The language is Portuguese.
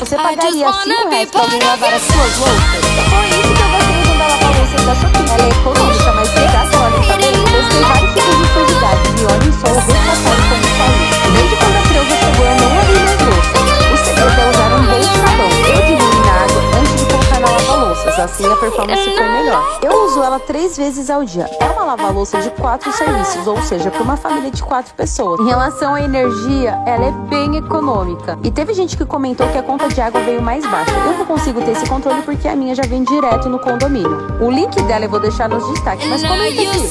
Você pagaria R$5 pra alguém lavar as suas louças? Foi isso que eu gostei usando a lava-louças da Shopee. Ela é econômica, mas pegasse óleo também. Testei vários tipos de sujidade e olhem só o responsável como saiu. Desde quando a Creuza chegou, eu não lavei mais louça. O segredo é usar um bom sabão. Eu diluí na água antes de colocar na lava-louças, assim a performance foi melhor. Eu uso ela 3 vezes ao dia. É uma lava-louça de 4 serviços, ou seja, para uma família de 4 pessoas. Em relação à energia, ela é bem econômica. E teve gente que comentou que a conta de água veio mais baixa. Eu não consigo ter esse controle porque a minha já vem direto no condomínio. O link dela eu vou deixar nos destaques, mas comenta aqui.